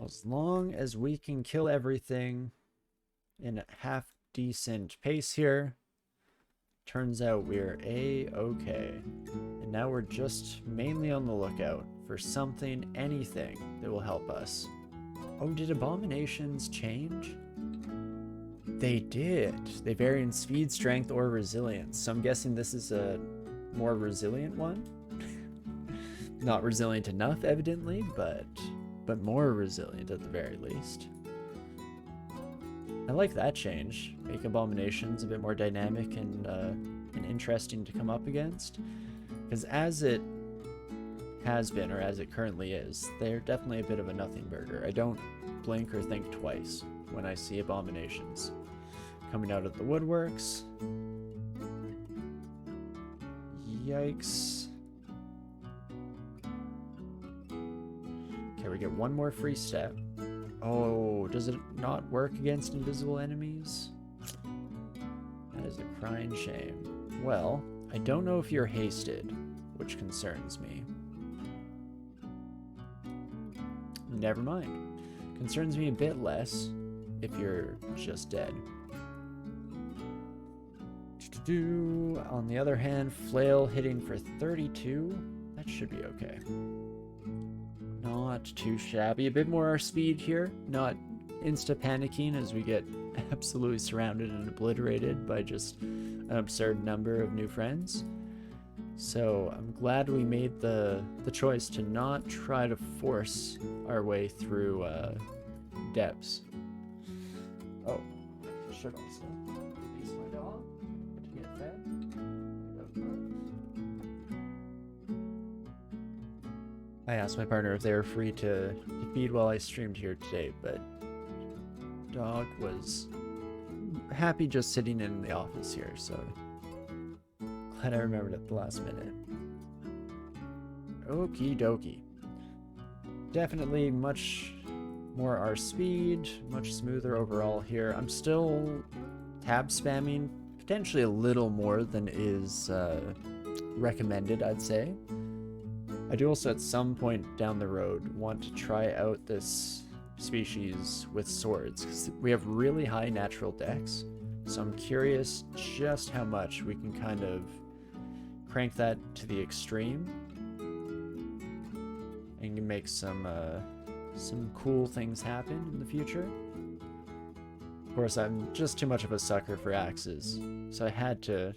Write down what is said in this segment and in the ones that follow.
As long as we can kill everything in a half-decent pace here, turns out we're A-okay. And now we're just mainly on the lookout for something, anything that will help us. Oh, did abominations change? They did. They vary in speed, strength, or resilience. So I'm guessing this is a more resilient one. Not resilient enough, evidently, but more resilient at the very least. I like that change. Make abominations a bit more dynamic and interesting to come up against. Because as it has been, or as it currently is, they're definitely a bit of a nothing burger. I don't blink or think twice when I see abominations coming out of the woodworks. Yikes. Okay, we get one more free step. Oh, does it not work against invisible enemies? That is a crying shame. Well, I don't know if you're hasted, which concerns me. Never mind. Concerns me a bit less if you're just dead. On the other hand, flail hitting for 32, that should be okay. Not too shabby. A bit more speed here, not insta-panicking as we get absolutely surrounded and obliterated by just an absurd number of new friends. So I'm glad we made the choice to not try to force our way through depths. Oh, I should also release my dog to get fed. I asked my partner if they were free to feed while I streamed here today, but dog was happy just sitting in the office here, so glad I remembered at the last minute. Okie dokie. Definitely much more our speed, much smoother overall here. I'm still tab spamming, potentially a little more than is recommended, I'd say. I do also at some point down the road want to try out this species with swords, because we have really high natural dex, so I'm curious just how much we can kind of crank that to the extreme and make some cool things happen in the future. Of course, I'm just too much of a sucker for axes, so I had to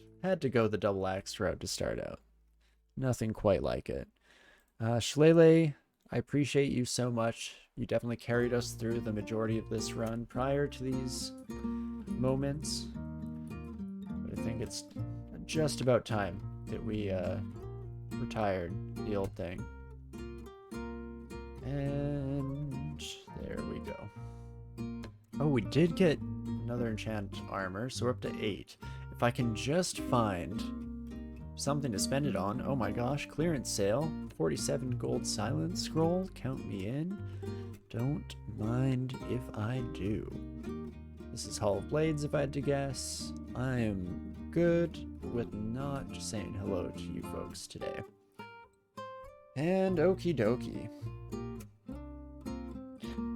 go the double axe route to start out. Nothing quite like it. Shlele, I appreciate you so much. You definitely carried us through the majority of this run prior to these moments. But I think it's just about time that we retired the old thing. And there we go. Oh, we did get another enchant armor, so we're up to 8. If I can just find something to spend it on. Oh my gosh, clearance sale. 47 gold silence scroll. Count me in. Don't mind if I do. This is Hall of Blades, if I had to guess. I am good with not saying hello to you folks today. And okie dokie.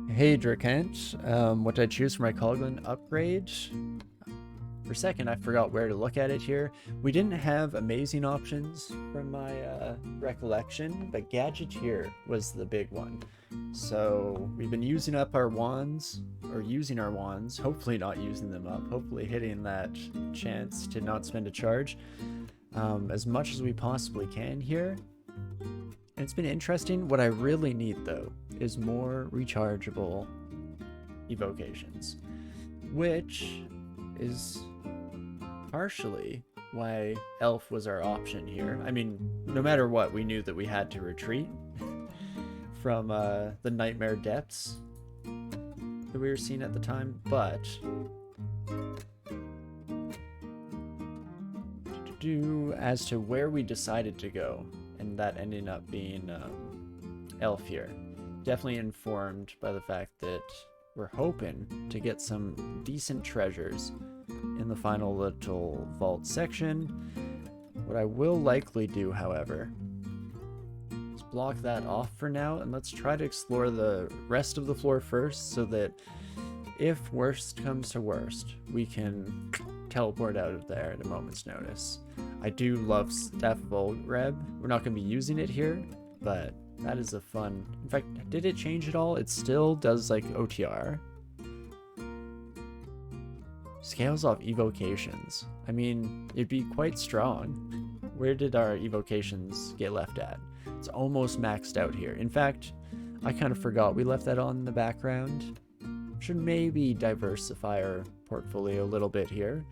Hey Drakent, what did I choose for my Coglin upgrade? For a second, I forgot where to look at it here. We didn't have amazing options from my recollection, but Gadgeteer was the big one. So we've been using up our wands, or using our wands, hopefully not using them up, hopefully hitting that chance to not spend a charge as much as we possibly can here. And it's been interesting. What I really need, though, is more rechargeable evocations, which is partially why Elf was our option here. I mean, no matter what, we knew that we had to retreat from the nightmare depths that we were seeing at the time, but as to where we decided to go, and that ending up being Elf here, definitely informed by the fact that we're hoping to get some decent treasures in the final little vault section. What I will likely do, however, is block that off for now, and let's try to explore the rest of the floor first, so that if worst comes to worst, we can teleport out of there at a moment's notice. I do love Staff of Oreb. We're not going to be using it here, but that is a fun... In fact, did it change at all? It still does like OTR. Scales off evocations. I mean, it'd be quite strong. Where did our evocations get left at? It's almost maxed out here. In fact, I kind of forgot we left that on in the background. Should maybe diversify our portfolio a little bit here.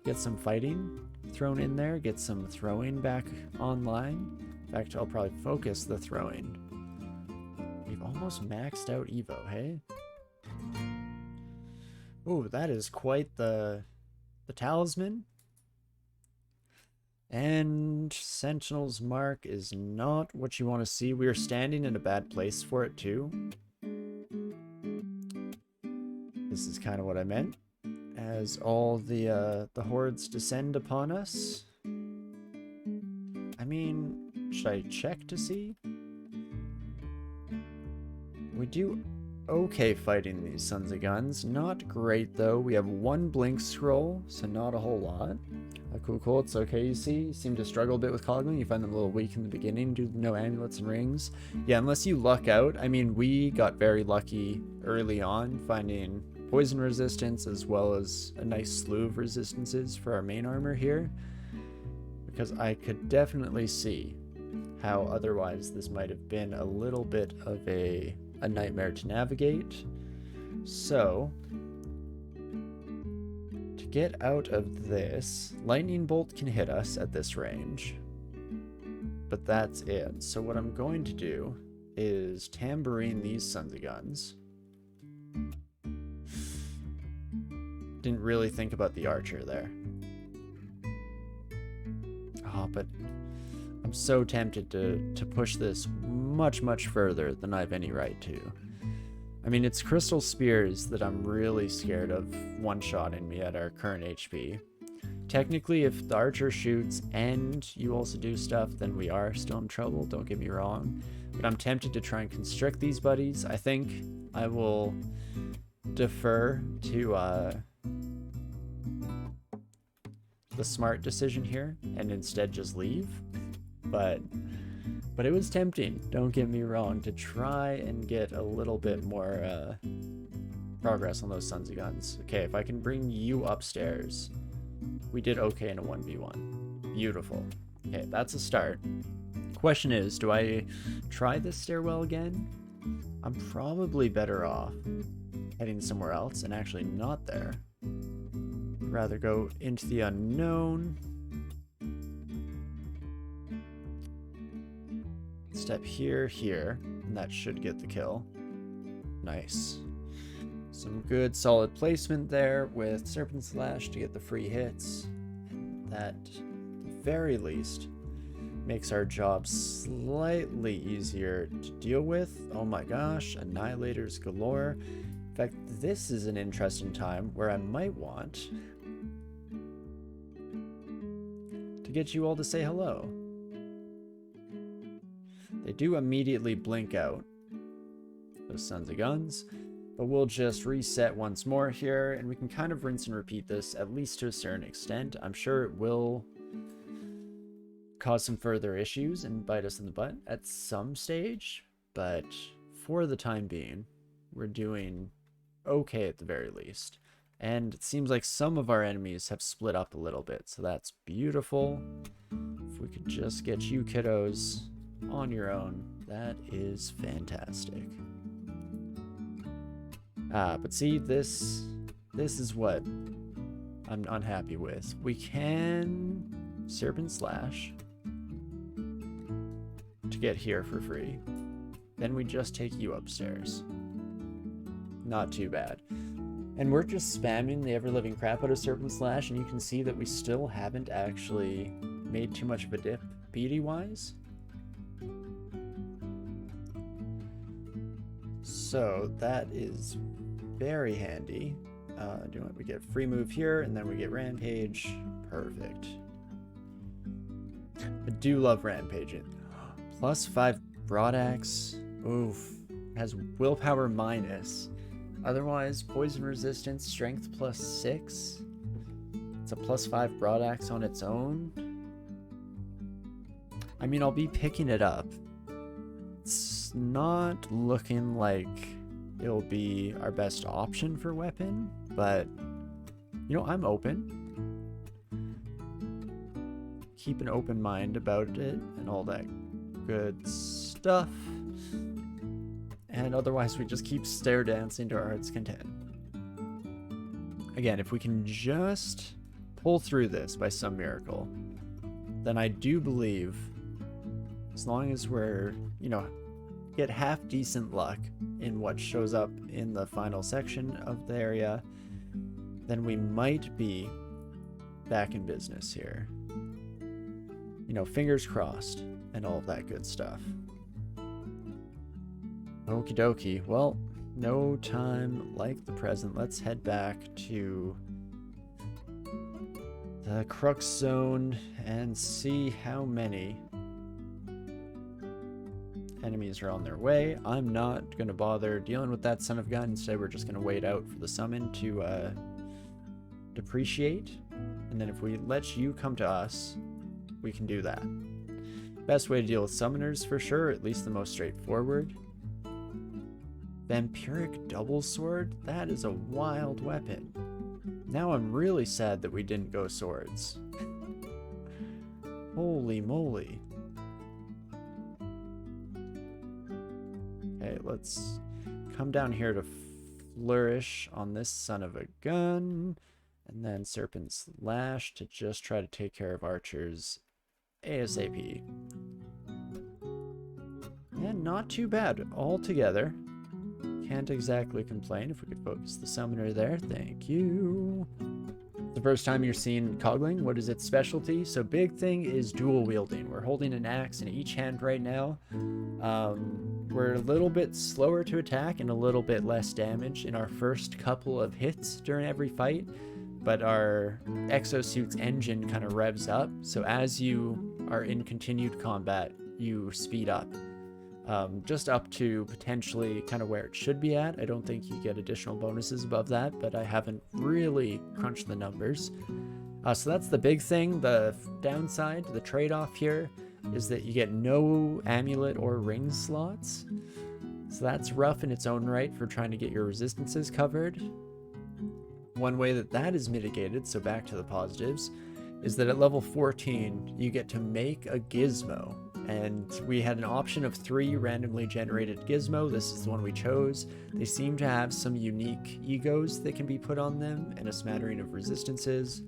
Get some fighting thrown in there. Get some throwing back online. In fact, I'll probably focus the throwing. We've almost maxed out Evo, hey? Ooh, that is quite the talisman. And Sentinel's Mark is not what you want to see. We are standing in a bad place for it too. This is kind of what I meant. As all the hordes descend upon us. I mean, should I check to see? We do okay fighting these sons of guns. Not great though. We have one blink scroll, so not a whole lot. Cool. It's okay, you see. You seem to struggle a bit with Coglin. You find them a little weak in the beginning. Do no amulets and rings. Yeah, unless you luck out. I mean, we got very lucky early on finding poison resistance as well as a nice slew of resistances for our main armor here. Because I could definitely see how otherwise this might have been a little bit of a nightmare to navigate. So, to get out of this, lightning bolt can hit us at this range, but that's it. So what I'm going to do is tambourine these sons of guns. Didn't really think about the archer there. Oh, but I'm so tempted to push this much further than I have any right to. I mean, it's crystal spears that I'm really scared of one-shotting me at our current HP. Technically, if the archer shoots and you also do stuff, then we are still in trouble, don't get me wrong. But I'm tempted to try and constrict these buddies. I think I will defer to the smart decision here and instead just leave. But it was tempting, don't get me wrong, to try and get a little bit more progress on those sons of guns. Okay, if I can bring you upstairs. We did okay in a 1v1. Beautiful. Okay, that's a start. Question is, do I try this stairwell again? I'm probably better off heading somewhere else and actually not there. Rather go into the unknown. Step here, and that should get the kill. Nice. Some good solid placement there with Serpent Slash to get the free hits. That, at the very least, makes our job slightly easier to deal with. Oh my gosh, Annihilators galore. In fact, this is an interesting time where I might want to get you all to say hello. They do immediately blink out, those sons of guns, but we'll just reset once more here, and we can kind of rinse and repeat this, at least to a certain extent. I'm sure it will cause some further issues and bite us in the butt at some stage, but for the time being, we're doing okay at the very least. And it seems like some of our enemies have split up a little bit, so that's beautiful. If we could just get you kiddos on your own, that is fantastic. But see, this is what I'm unhappy with. We can Serpent Slash to get here for free. Then we just take you upstairs. Not too bad. And we're just spamming the ever-living crap out of Serpent Slash, and you can see that we still haven't actually made too much of a dip BD-wise. So that is very handy. We get free move here, and then we get Rampage. Perfect. I do love Rampaging. Plus 5 Broadaxe. Oof. Has willpower minus. Otherwise, poison resistance, strength +6. It's a +5 Broadaxe on its own. I mean, I'll be picking it up. It's not looking like it'll be our best option for weapon, but, you know, I'm open. Keep an open mind about it and all that good stuff. And otherwise, we just keep stare dancing to our heart's content. Again, if we can just pull through this by some miracle, then I do believe, as long as we're, you know, get half decent luck in what shows up in the final section of the area, then we might be back in business here. You know, fingers crossed and all of that good stuff. Okie dokie. Well, no time like the present. Let's head back to the Crux Zone and see how many enemies are on their way. I'm not going to bother dealing with that son of a gun. Instead, we're just going to wait out for the summon to depreciate. And then if we let you come to us, we can do that. Best way to deal with summoners for sure, at least the most straightforward. Vampiric double sword? That is a wild weapon. Now I'm really sad that we didn't go swords. Holy moly. Okay, let's come down here to flourish on this son of a gun. And then Serpent's Lash to just try to take care of archers ASAP. And not too bad altogether. Can't exactly complain. If we could focus the summoner there, thank you. The first time you're seeing Coglin, what is its specialty? So big thing is dual wielding. We're holding an axe in each hand right now. We're a little bit slower to attack and a little bit less damage in our first couple of hits during every fight, but our exosuit's engine kind of revs up. So as you are in continued combat, you speed up. Just up to potentially kind of where it should be at. I don't think you get additional bonuses above that, but I haven't really crunched the numbers. So that's the big thing. The downside, the trade-off here, is that you get no amulet or ring slots. So that's rough in its own right for trying to get your resistances covered. One way that that is mitigated, so back to the positives, is that at level 14, you get to make a gizmo. And we had an option of 3 randomly generated gizmo. This is the one we chose. They seem to have some unique egos that can be put on them and a smattering of resistances.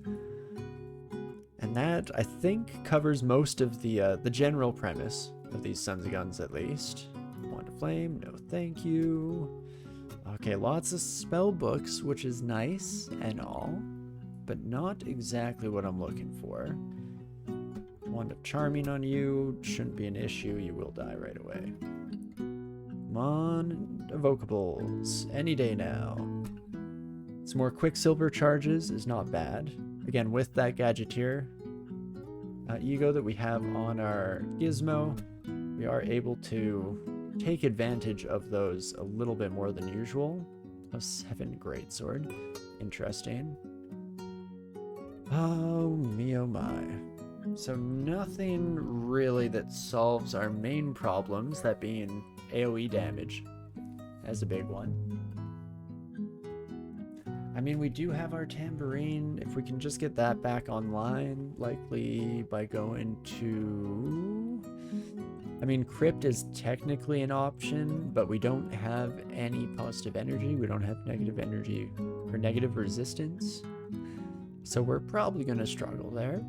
And that, I think, covers most of the general premise of these Sons of Guns, at least. Wand of Flame, no thank you. Okay, lots of spell books, which is nice and all, but not exactly what I'm looking for. Wand of Charming on you, shouldn't be an issue, you will die right away. Come on, evocables, any day now. Some more Quicksilver charges is not bad. Again, with that Gadgeteer ego that we have on our gizmo, we are able to take advantage of those a little bit more than usual. A 7 greatsword, interesting. Oh me oh my. So nothing really that solves our main problems, that being AoE damage as a big one. I mean, we do have our tambourine. If we can just get that back online, likely by going to... I mean, Crypt is technically an option, but we don't have any positive energy. We don't have negative energy or negative resistance. So we're probably going to struggle there.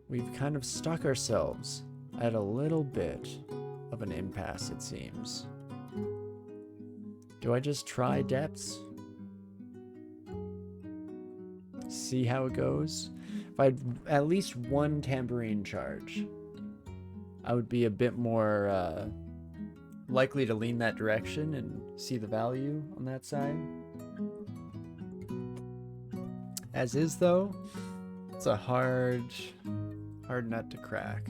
We've kind of stuck ourselves at a little bit of an impasse, it seems. Do I just try depths? See how it goes? If I had at least one tambourine charge, I would be a bit more likely to lean that direction and see the value on that side. As is, though, it's a hard nut to crack.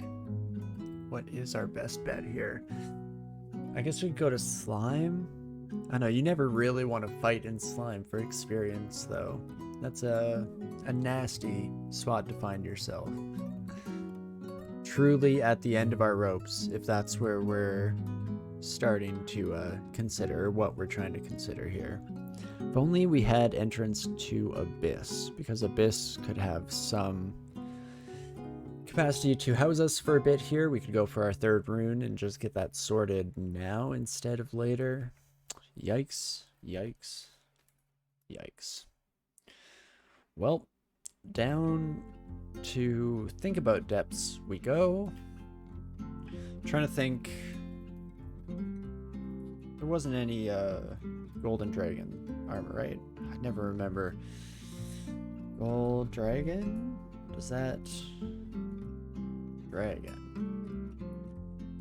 What is our best bet here? I guess we'd go to slime. I know you never really want to fight in slime for experience, though. That's a nasty spot to find yourself. Truly at the end of our ropes, if that's where we're starting to consider what we're trying to consider here. If only we had entrance to Abyss, because Abyss could have some capacity to house us for a bit here. We could go for our third rune and just get that sorted now instead of later. Yikes, yikes, yikes. Well, down to think about depths we go. Trying to think. There wasn't any golden dragon armor, right? I never remember. Gold dragon? Does that... Dragon.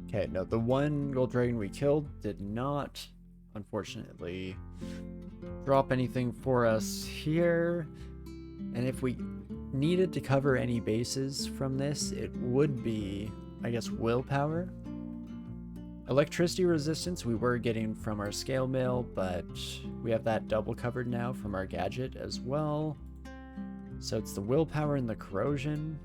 Okay, no, the one gold dragon we killed did not, unfortunately, drop anything for us here. And if we needed to cover any bases from this, it would be, I guess, willpower. Electricity resistance we were getting from our scale mail, but we have that double covered now from our gadget as well. So it's the willpower and the corrosion.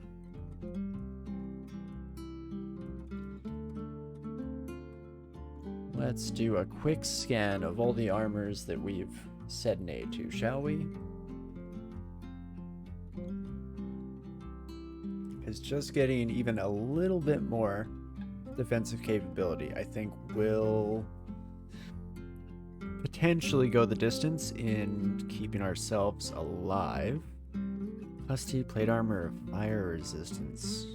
Let's do a quick scan of all the armors that we've said nay to, shall we? Because just getting even a little bit more defensive capability, I think, will potentially go the distance in keeping ourselves alive. Plus T plate armor, fire resistance.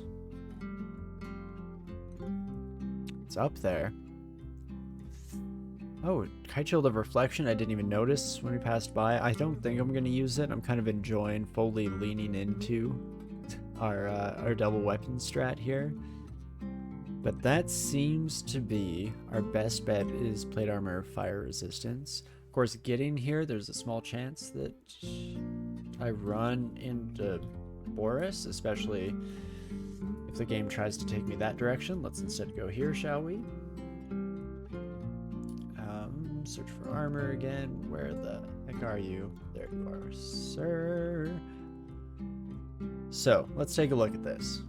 It's up there. Oh, Kite Shield of Reflection, I didn't even notice when we passed by. I don't think I'm going to use it. I'm kind of enjoying fully leaning into our double weapon strat here. But that seems to be our best bet is plate armor, fire resistance. Of course, getting here, there's a small chance that I run into Boris, especially if the game tries to take me that direction. Let's instead go here, shall we? Search for armor again. Where the heck are you? There you are, sir. So, let's take a look at this.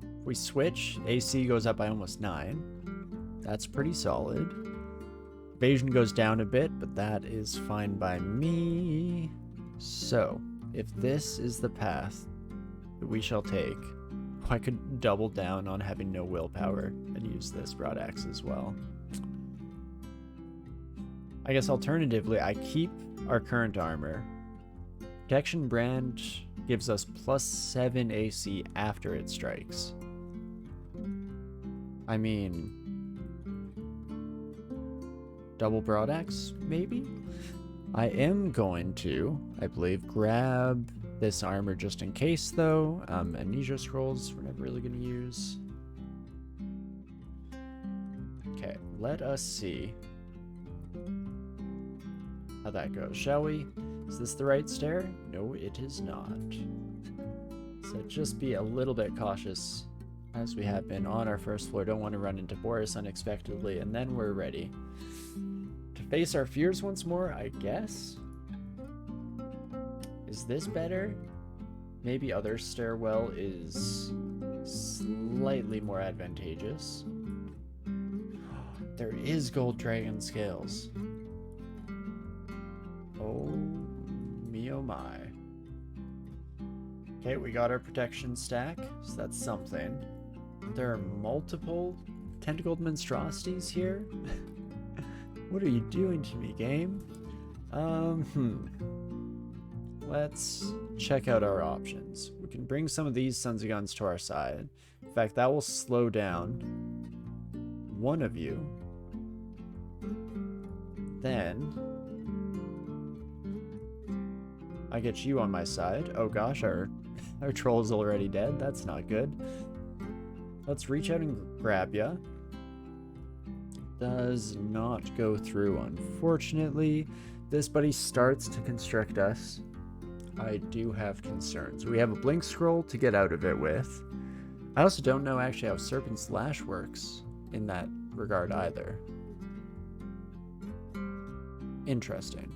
If we switch, AC goes up by almost 9. That's pretty solid. Evasion goes down a bit, but that is fine by me. So, if this is the path that we shall take, I could double down on having no willpower and use this broad axe as well. I guess alternatively, I keep our current armor. Protection Brand gives us plus 7 AC after it strikes. I mean, double broad axe, maybe? I am going to, I believe, grab this armor just in case, though. Amnesia Scrolls we're never really going to use. Okay, let us see how that goes, shall we? Is this the right stair? No, it is not. So just be a little bit cautious as we have been on our first floor. Don't want to run into Boris unexpectedly, and then we're ready to face our fears once more, I guess. Is this better? Maybe other stairwell is slightly more advantageous. There is gold dragon scales. Oh me, oh my. Okay, we got our protection stack, so that's something. There are multiple tentacled monstrosities here. What are you doing to me, game? Let's check out our options. We can bring some of these Sons of Guns to our side. In fact, that will slow down one of you. Then I get you on my side. Oh gosh, our troll is already dead. That's not good. Let's reach out and grab ya. Does not go through, unfortunately. This buddy starts to constrict us. I do have concerns. We have a blink scroll to get out of it with. I also don't know actually how Serpent Slash works in that regard either. Interesting.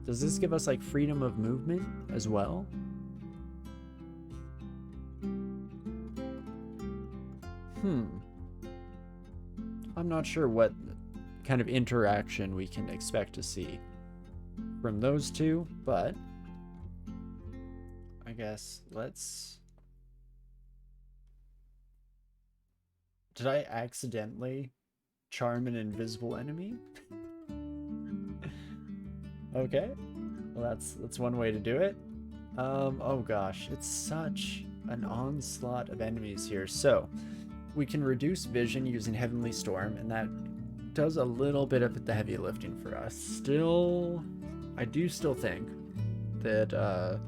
Does this give us like freedom of movement as well? I'm not sure what kind of interaction we can expect to see from those two, but I guess let's... Did I accidentally charm an invisible enemy? Okay, well that's one way to do it. Oh gosh, it's such an onslaught of enemies here. So we can reduce vision using Heavenly Storm, and that does a little bit of the heavy lifting for us. Still, I do still think that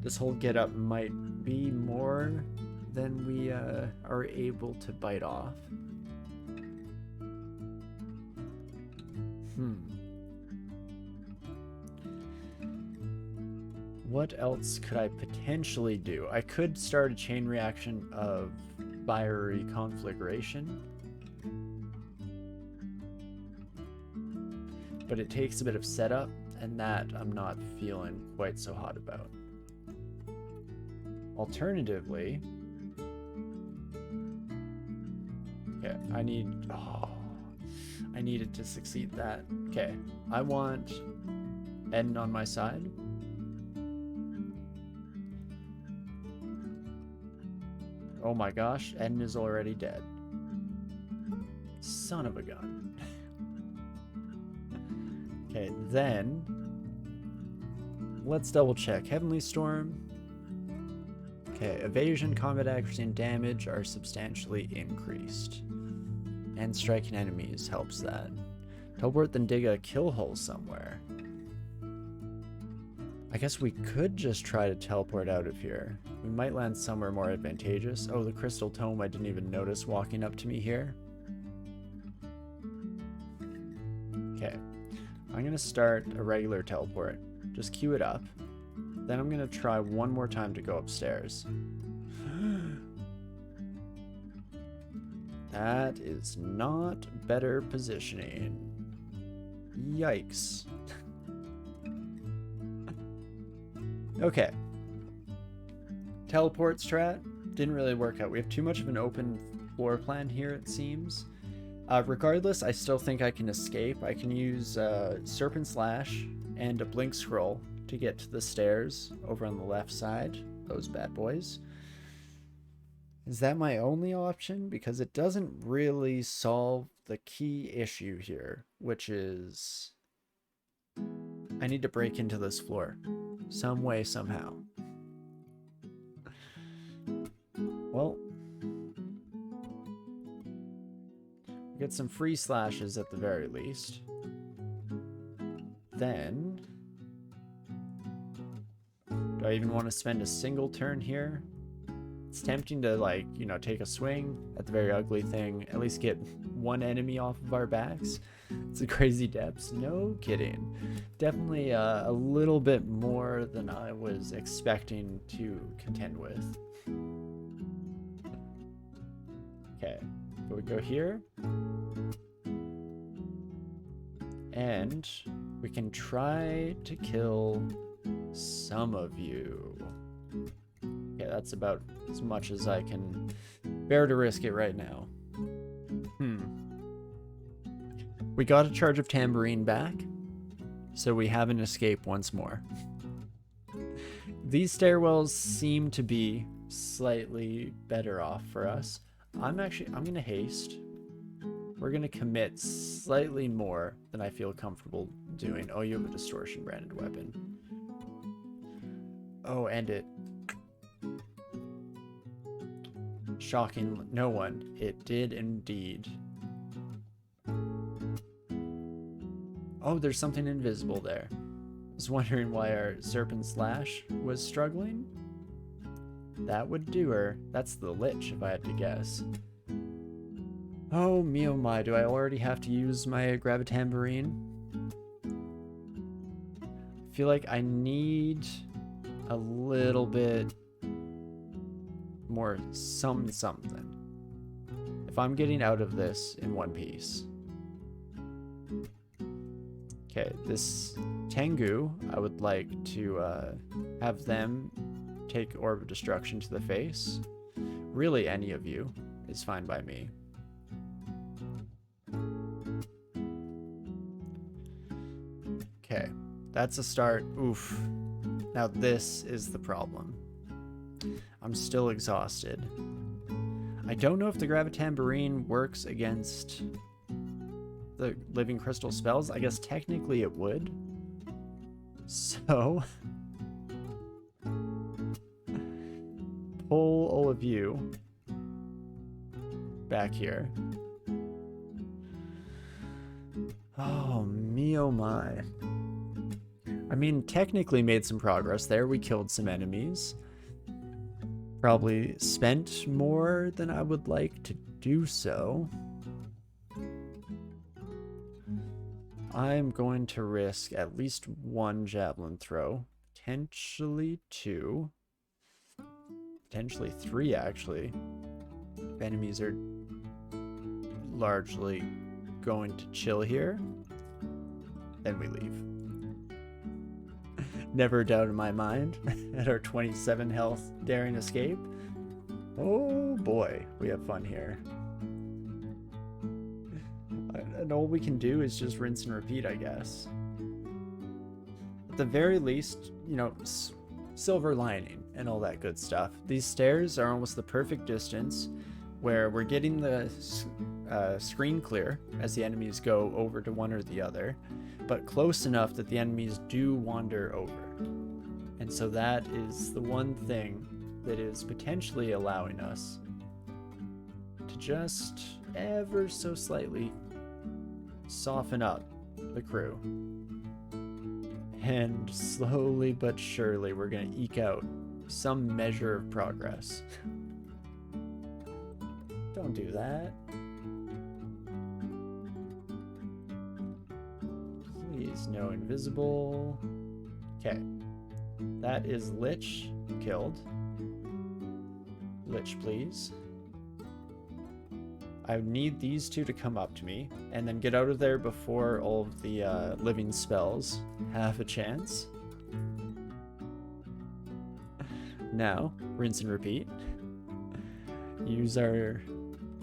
this whole getup might be more than we are able to bite off. What else could I potentially do? I could start a chain reaction of fiery conflagration, but it takes a bit of setup, and that I'm not feeling quite so hot about. Alternatively, okay, I need it to succeed that. Okay, I want Eden on my side. Oh my gosh, Eden is already dead. Son of a gun. Okay, then let's double check. Heavenly Storm. Okay, evasion, combat accuracy, and damage are substantially increased. And striking enemies helps that. Teleport, then dig a kill hole somewhere. I guess we could just try to teleport out of here. We might land somewhere more advantageous. Oh, the crystal tome, I didn't even notice walking up to me here. Okay, I'm gonna start a regular teleport. Just queue it up. Then I'm gonna try one more time to go upstairs. That is not better positioning. Yikes. Okay. Teleport strat didn't really work out. We have too much of an open floor plan here, it seems. Regardless, I still think I can escape. I can use Serpent Slash and a Blink Scroll to get to the stairs over on the left side. Those bad boys. Is that my only option? Because it doesn't really solve the key issue here, which is I need to break into this floor. Some way, somehow. Well, get some free slashes at the very least. Then, do I even want to spend a single turn here? It's tempting to, like, you know, take a swing at the very ugly thing, at least get one enemy off of our backs. It's a crazy depths, no kidding. Definitely a little bit more than I was expecting to contend with. Okay, so we go here. And we can try to kill some of you. Okay, that's about as much as I can bear to risk it right now. We got a charge of tambourine back, so we have an escape once more. These stairwells seem to be slightly better off for us. I'm gonna haste. We're gonna commit slightly more than I feel comfortable doing. Oh, you have a distortion branded weapon. Oh, end it. Shocking no one. It did indeed. Oh, there's something invisible there. I was wondering why our Serpent Slash was struggling. That would do her. That's the Lich, if I had to guess. Oh, me oh my, do I already have to use my Gravitambourine? I feel like I need a little bit more something. If I'm getting out of this in one piece. Okay, this Tengu, I would like to have them take Orb of Destruction to the face. Really, any of you is fine by me. Okay, that's a start. Oof. Now this is the problem. I'm still exhausted. I don't know if the Gravitambourine works against the living crystal spells. I guess technically it would. So pull all of you back here. Oh me, oh my. I mean, technically made some progress there. We killed some enemies. Probably spent more than I would like to do so. I'm going to risk at least one javelin throw, potentially two, potentially three actually. If enemies are largely going to chill here, then we leave. Never a doubt in my mind at our 27 health daring escape. Oh boy, we have fun here. And all we can do is just rinse and repeat, I guess. At the very least, you know, silver lining and all that good stuff. These stairs are almost the perfect distance where we're getting the screen clear as the enemies go over to one or the other, but close enough that the enemies do wander over. And so that is the one thing that is potentially allowing us to just ever so slightly soften up the crew. And slowly but surely we're going to eke out some measure of progress. Don't do that. Please, no invisible. Okay. That is Lich killed. Lich, please. I need these two to come up to me and then get out of there before all of the living spells have a chance. Now, rinse and repeat. Use our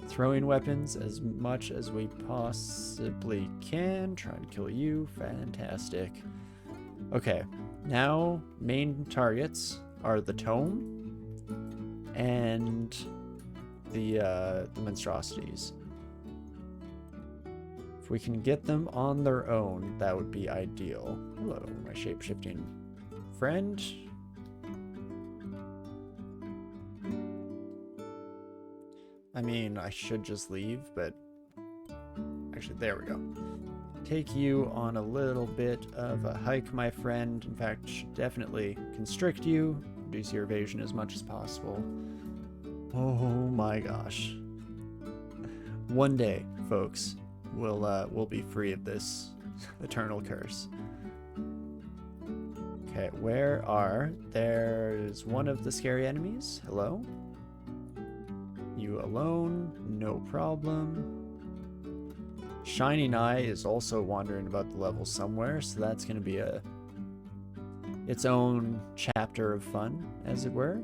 throwing weapons as much as we possibly can. Try and kill you. Fantastic. Okay, now main targets are the tome and the monstrosities. If we can get them on their own, that would be ideal. Hello, my shape-shifting friend. I mean, I should just leave, but actually, there we go. Take you on a little bit of a hike, my friend. In fact, should definitely constrict you, reduce your evasion as much as possible. Oh my gosh. One day, folks, we'll be free of this eternal curse. Okay, where are... There's one of the scary enemies. Hello? You alone, no problem. Shining Eye is also wandering about the level somewhere, so that's going to be its own chapter of fun, as it were.